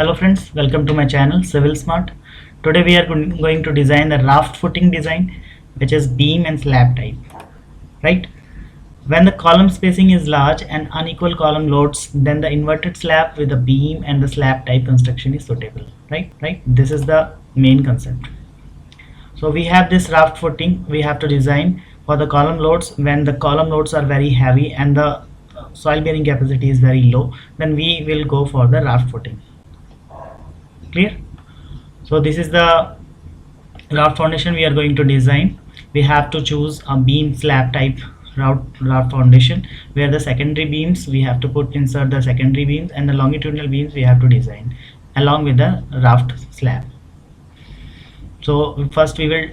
Hello friends, welcome to my channel Civil Smart. Today we are going to design the raft footing design, which is beam and slab type. Right? When the column spacing is large and unequal column loads, then the inverted slab with the beam and the slab type construction is suitable. Right? This is the main concept. So we have this raft footing we have to design for the column loads. When the column loads are very heavy and the soil bearing capacity is very low, then we will go for the raft footing. Clear? So this is the raft foundation we are going to design. We have to choose a beam slab type raft foundation, where the secondary beams we have to insert the secondary beams, and the longitudinal beams we have to design along with the raft slab. So first we will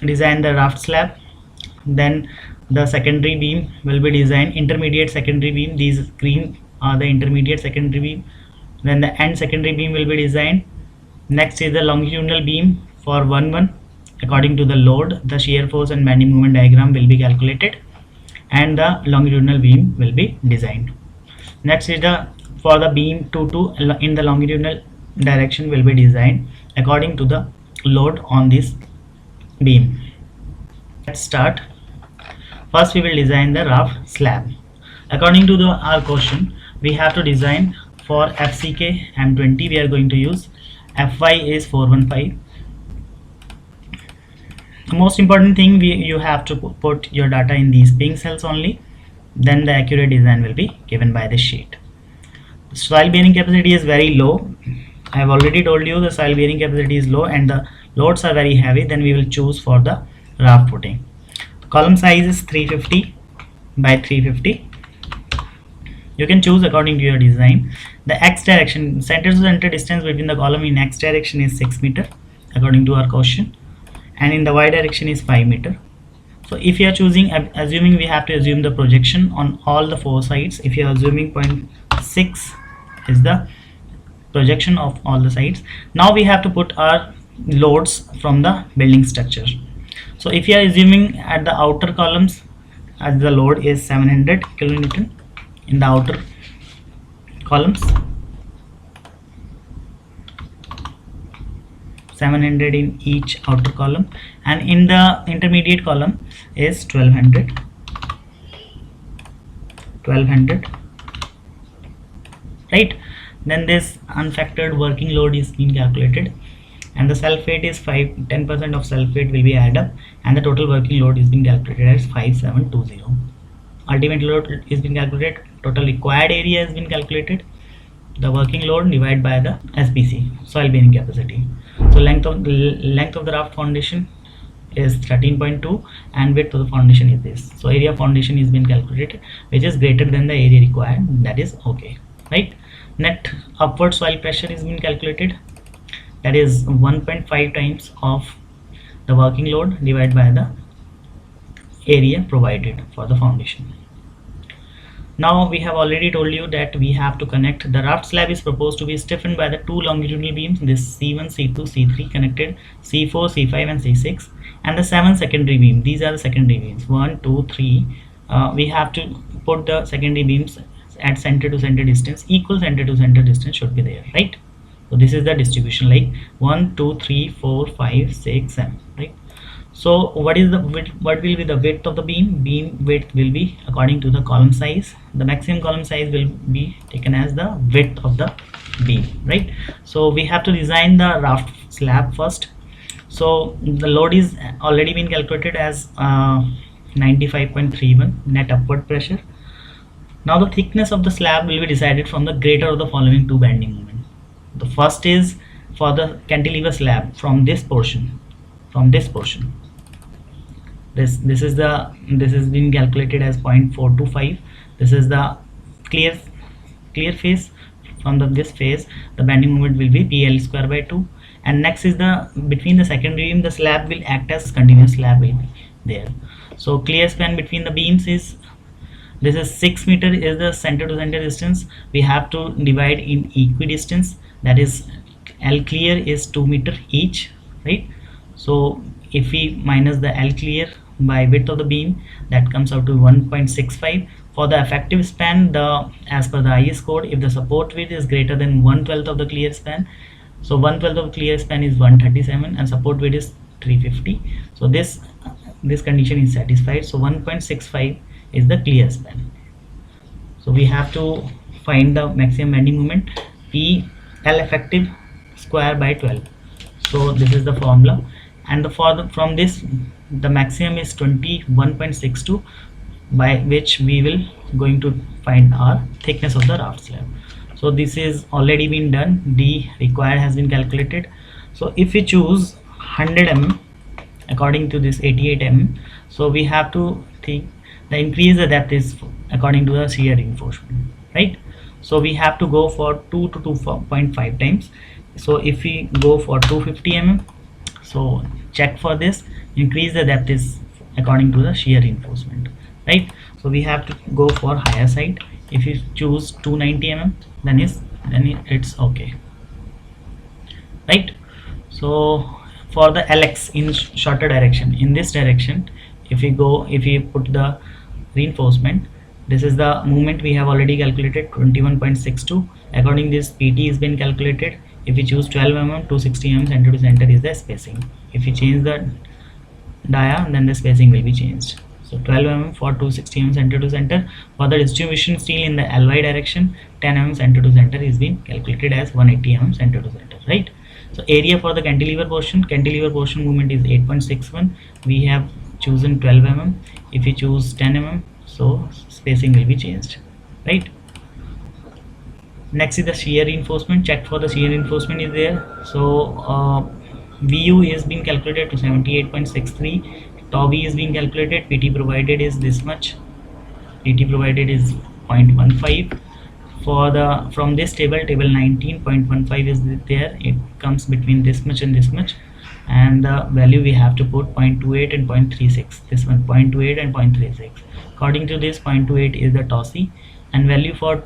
design the raft slab, then the secondary beam will be designed, intermediate secondary beam. These green are the intermediate secondary beam. Then the end secondary beam will be designed. Next is the longitudinal beam for 1-1. According to the load, the shear force and bending moment diagram will be calculated, and the longitudinal beam will be designed. Next is for the beam 2-2 in the longitudinal direction will be designed according to the load on this beam. Let's start. First we will design the raft slab. According to our question, we have to design for FCK M20 we are going to use. FY is 415. The most important thing, you have to put your data in these pink cells only, then the accurate design will be given by the sheet. The soil bearing capacity is very low. I have already told you the soil bearing capacity is low and the loads are very heavy. Then we will choose for the raft footing. The column size is 350 by 350. You can choose according to your design. The X direction, center to center distance between the column in X direction is 6 meter according to our question, and in the Y direction is 5 meter. So if you are assuming we have to assume the projection on all the four sides. If you are assuming 0.6 is the projection of all the sides. Now we have to put our loads from the building structure. So if you are assuming at the outer columns as the load is 700 kilonewton in the outer columns, 700 in each outer column, and in the intermediate column is 1200, right? Then this unfactored working load is being calculated, and the self weight is 10% of self weight will be added up, and the total working load is being calculated as 5720. Ultimate load is being calculated, total required area has been calculated, the working load divided by the SBC, soil bearing capacity. So length of the raft foundation is 13.2 and width of the foundation is this. So area of foundation is being calculated, which is greater than the area required, that is okay, right? Net upward soil pressure is being calculated, that is 1.5 times of the working load divided by the area provided for the foundation. Now we have already told you that we have to connect. The raft slab is proposed to be stiffened by the two longitudinal beams, this C1, C2, C3 connected, C4, C5 and C6, and the 7 secondary beam. These are the secondary beams, 1, 2, 3. We have to put the secondary beams at center to center distance. Equal center to center distance should be there, right? So this is the distribution, like 1, 2, 3, 4, 5, 6, 7, right? So what will be the width of the beam? Beam width will be according to the column size. The maximum column size will be taken as the width of the beam, right? So we have to design the raft slab first. So the load is already been calculated as 95.31 net upward pressure. Now the thickness of the slab will be decided from the greater of the following two bending moment. The first is for the cantilever slab from this portion. This is being calculated as 0.425. This is the clear face. From this face, the bending moment will be PL square by 2. And next is between the secondary beam, the slab will act as continuous slab will be there. So clear span between the beams is, this is 6 meter is the center to center distance. We have to divide in equidistance, that is L clear is 2 meter each, right? So if we minus the L clear by width of the beam, that comes out to 1.65. For the effective span, as per the IS code, if the support width is greater than 1/12 of the clear span, so 1/12 of clear span is 137 and support width is 350. So this condition is satisfied. So 1.65 is the clear span. So we have to find the maximum bending moment, P L effective square by 12. So this is the formula, and from this the maximum is 21.62, by which we will going to find our thickness of the raft slab. So this is already been done. D required has been calculated. So if we choose 100 mm according to this 88 mm, so we have to think the increase the depth is according to the shear reinforcement, right? So we have to go for 2 to 2.5 times. So if we go for 250 mm, so check for this, increase the depth is according to the shear reinforcement, right? So we have to go for higher side. If you choose 290 mm, then it's okay, right? So for the LX in shorter direction, in this direction, if we put the reinforcement, this is the movement we have already calculated, 21.62. according this PT is been calculated. If we choose 12 mm, 260 mm center to center is the spacing. If we change the dia, then the spacing will be changed. So 12 mm for 260 mm center to center. For the distribution steel in the LY direction, 10 mm center to center is being calculated as 180 mm center to center, right? So area for the cantilever portion movement is 8.61. we have chosen 12 mm. If we choose 10 mm, so spacing will be changed, right? Next is the shear reinforcement. Check for the shear reinforcement is there. So VU is being calculated to 78.63. Tau V is being calculated. PT provided is this much. PT provided is 0.15. For the from this table 19.15 is there. It comes between this much and this much, and the value we have to put 0.28 and 0.36. This one 0.28 and 0.36. According to this, 0.28 is the tau C, and value for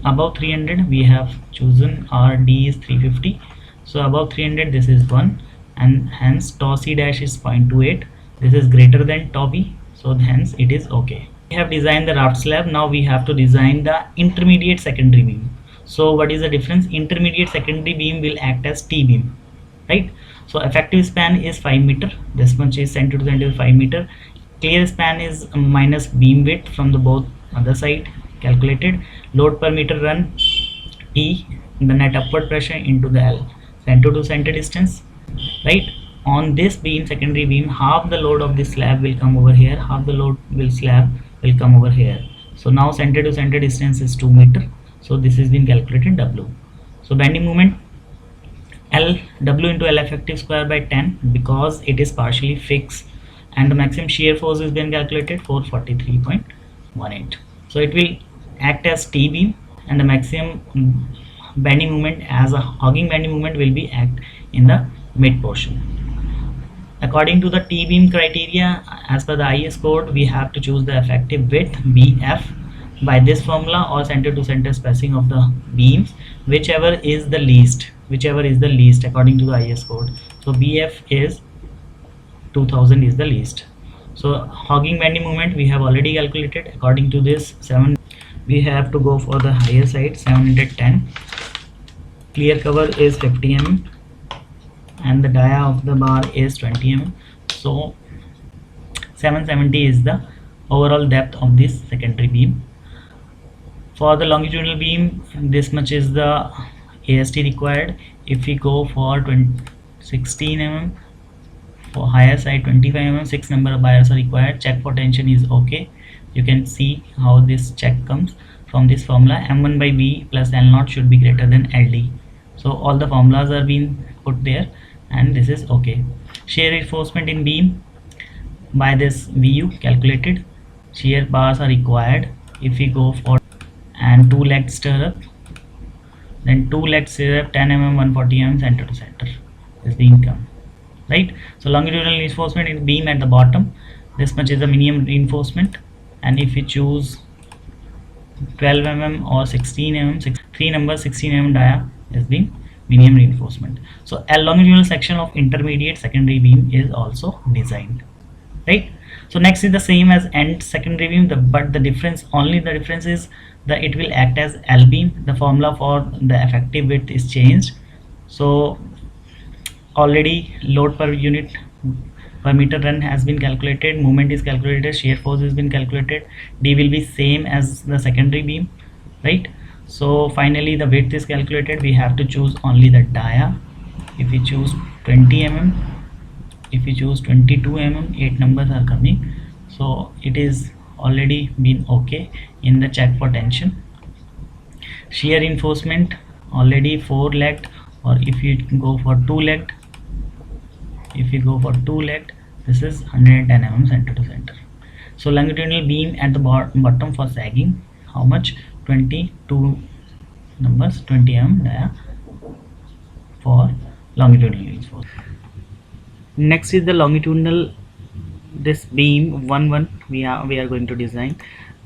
above 300 we have chosen our D is 350. So above 300 this is 1, and hence tau C dash is 0.28. This is greater than tau V, so hence it is okay. We have designed the raft slab. Now we have to design the intermediate secondary beam. So what is the difference? Intermediate secondary beam will act as T beam, right? So effective span is 5 meter. This much is center to center 5 meter. Clear span is minus beam width from the both other side calculated. Load per meter run T, the net upward pressure into the L, center to center distance, right? On this beam, secondary beam, half the load of this slab will come over here, half the load slab will come over here. So now center to center distance is 2 meter. So this is been calculated W. So bending moment L, W into L effective square by 10, because it is partially fixed, and the maximum shear force is been calculated 443.18. So it will act as T beam, and the maximum bending moment as a hogging bending moment will be act in the mid portion. According to the T beam criteria, as per the IS code, we have to choose the effective width BF by this formula, or center to center spacing of the beams, whichever is the least according to the IS code. So BF is 2000 is the least. So hogging bending moment we have already calculated. According to this 7, we have to go for the higher side, 710. Clear cover is 50 mm, and the dia of the bar is 20 mm. So 770 is the overall depth of this secondary beam. For the longitudinal beam, this much is the AST required. If we go for 16 mm, for higher side 25 mm, 6 number of buyers are required. Check for tension is okay. You can see how this check comes from this formula. M1 by B plus L0 should be greater than LD. So all the formulas are being put there, and this is okay. Shear reinforcement in beam by this VU calculated. Shear bars are required. If we go for and 2 leg stirrup, then 2 leg stirrup 10 mm 140 mm center to center is the income, right? So longitudinal reinforcement in beam at the bottom, this much is the minimum reinforcement, and if we choose 12 mm or 16 mm, 3 number 16 mm dia is the minimum reinforcement. So a longitudinal section of intermediate secondary beam is also designed, right? So next is the same as end secondary beam, but the difference, only the difference is that it will act as L beam. The formula for the effective width is changed. So already load per unit per meter run has been calculated, moment is calculated, shear force has been calculated, D will be same as the secondary beam, right? So finally the width is calculated. We have to choose only the dia. If we choose 20 mm, if we choose 22 mm, 8 numbers are coming, so it is already been okay in the check for tension. Shear reinforcement already 4 legged, or if you go for 2 legged, if you go for 2 legged, this is 110 mm center to center. So longitudinal beam at the bottom for sagging, how much? 22 numbers, 20 mm dia for longitudinal reinforcement. Next is the longitudinal, this beam 1 we are going to design.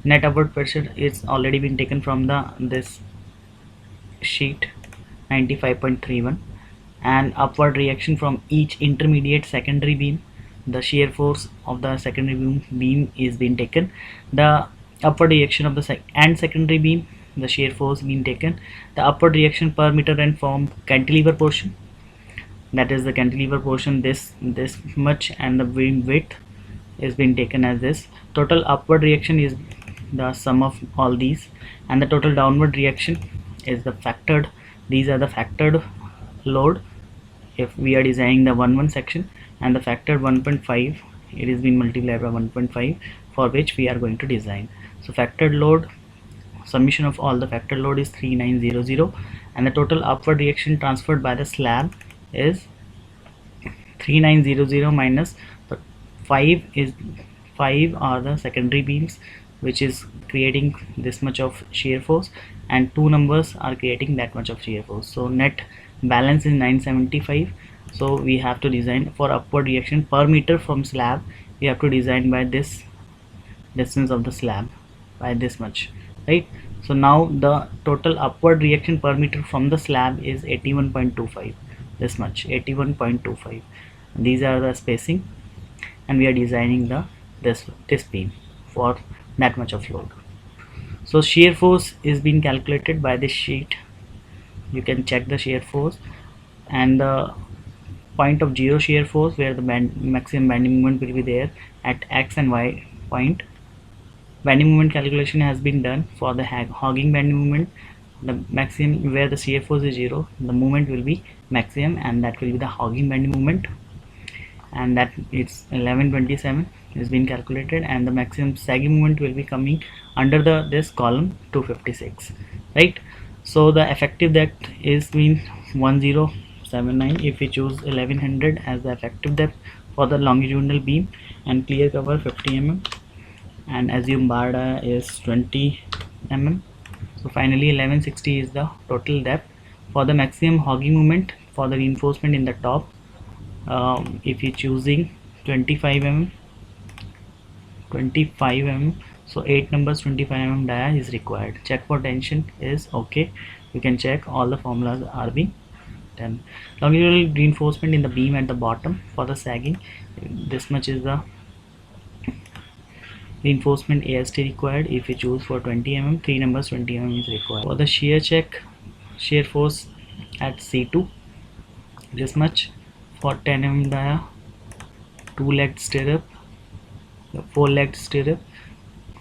Net upward pressure is already been taken from the this sheet 95.31, and upward reaction from each intermediate secondary beam. The shear force of the secondary beam is being taken. The upward reaction of the secondary beam, the shear force being taken. The upward reaction per meter and from cantilever portion, that is the cantilever portion, this much, and the beam width is being taken as this. Total upward reaction is the sum of all these, and the total downward reaction is the factored, these are the factored load if we are designing the 1 section, and the factored 1.5, it is being multiplied by 1.5 for which we are going to design. So factored load, summation of all the factored load is 3900, and the total upward reaction transferred by the slab is 3900 minus the 5 are the secondary beams which is creating this much of shear force, and 2 numbers are creating that much of shear force. So net balance is 975. So we have to design for upward reaction per meter from slab, we have to design by this distance of the slab by this much, right? So now the total upward reaction per meter from the slab is 81.25, this much, 81.25. These are the spacing, and we are designing the this beam for that much of load. So shear force is being calculated by this sheet. You can check the shear force, and the point of zero shear force where the maximum bending moment will be there at x and y point. Bending moment calculation has been done for the hogging bending moment. The maximum where the shear force is 0, the moment will be maximum, and that will be the hogging bending moment, and that it's 1127 is being calculated, and the maximum sagging moment will be coming under this column 256, right? So the effective depth is being 1079 if we choose 1100 as the effective depth for the longitudinal beam, and clear cover 50 mm, and assume bar dia is 20 mm. So finally 1160 is the total depth. For the maximum hogging moment for the reinforcement in the top, if you choosing 25 mm, so 8 numbers 25 mm dia is required. Check for tension is okay, you can check all the formulas are being done. Longitudinal reinforcement in the beam at the bottom for the sagging, this much is the reinforcement AST required. If you choose for 20 mm, 3 numbers 20 mm is required. For the shear check, shear force at C2, this much. For 10 mm dia, 2-legged stirrup, 4-legged stirrup,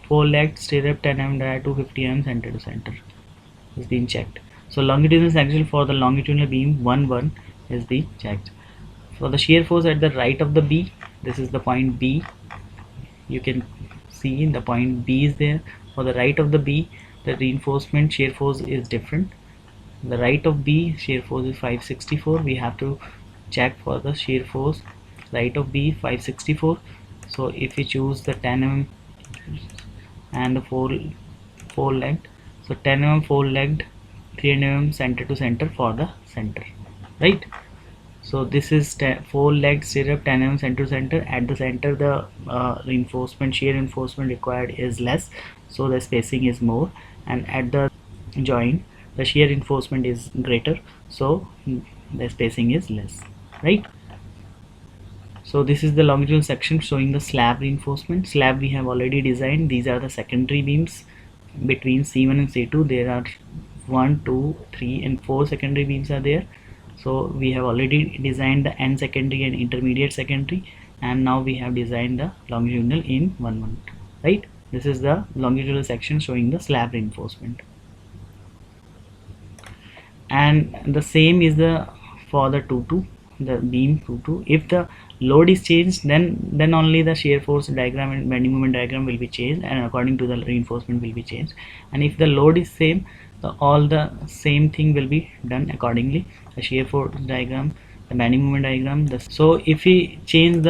4-legged stirrup 10 mm dia, 250 mm center to center is being checked. So longitudinal section for the longitudinal beam 1 is being checked. For the shear force at the right of the B, this is the point B, you can see the point B is there. For the right of the B, the reinforcement shear force is different. The right of B shear force is 564. We have to check for the shear force right of B 564. So if we choose the 10 mm and the 4 legged, so 10 mm 4 legged, 300 mm center to center for the center, right? So this is 4-legged stirrup 10 mm center to center. At the center the reinforcement, shear reinforcement required is less, so the spacing is more, and at the joint the shear reinforcement is greater, so the spacing is less, right? So So this is the longitudinal section showing the slab reinforcement. Slab we have already designed. These are the secondary beams between C1 and C2. There are 1, 2, 3 and 4 secondary beams are there. So we have already designed the end secondary and intermediate secondary, and now we have designed the longitudinal in one, right? This is the longitudinal section showing the slab reinforcement, and the same is the for the 2-2, the beam 2-2. If the load is changed, then only the shear force diagram and bending moment diagram will be changed, and according to the reinforcement will be changed. And if the load is same, all the same thing will be done accordingly. The shear force diagram, the bending moment diagram. So if we change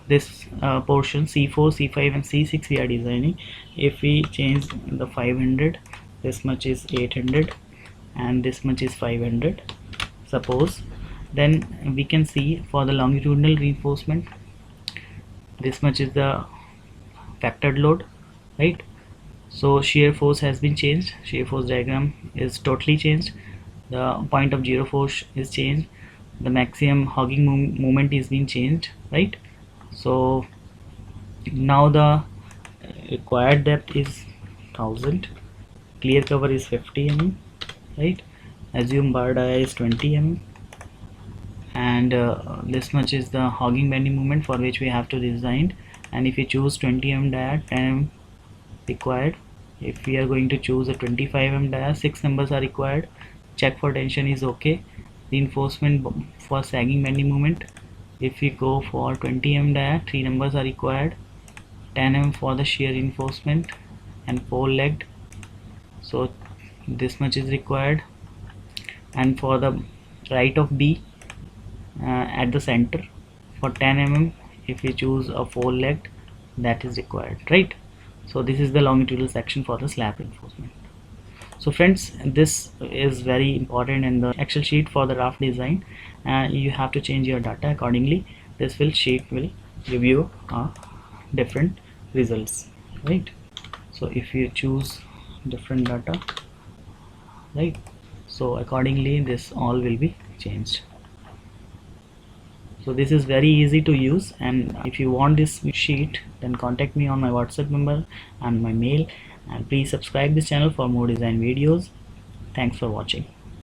this portion C4, C5 and C6 we are designing, if we change the 500, this much is 800 and this much is 500 suppose, then we can see for the longitudinal reinforcement this much is the factored load, right? So shear force has been changed, shear force diagram is totally changed, the point of zero force is changed, the maximum hogging moment is being changed, right? So now the required depth is 1000, clear cover is 50 mm, right? Assume bar dia is 20 mm, and this much is the hogging bending moment for which we have to design. And if you choose 20 mm dia, 10 mm required. If we are going to choose a 25 mm dia, 6 numbers are required. Check for tension is okay. Reinforcement for sagging bending moment, if we go for 20 mm dia, 3 numbers are required. 10 mm for the shear reinforcement and 4 legged, so this much is required. And for the right of B at the center for 10 mm, if we choose a 4 legged, that is required, right? So this is the longitudinal section for the slab reinforcement. So friends, this is very important in the Excel sheet for the raft design, and you have to change your data accordingly. This sheet will give you different results, right? So if you choose different data, right, so accordingly this all will be changed. So this is very easy to use, and if you want this sheet, then contact me on my WhatsApp number and my mail, and please subscribe this channel for more design videos. Thanks for watching.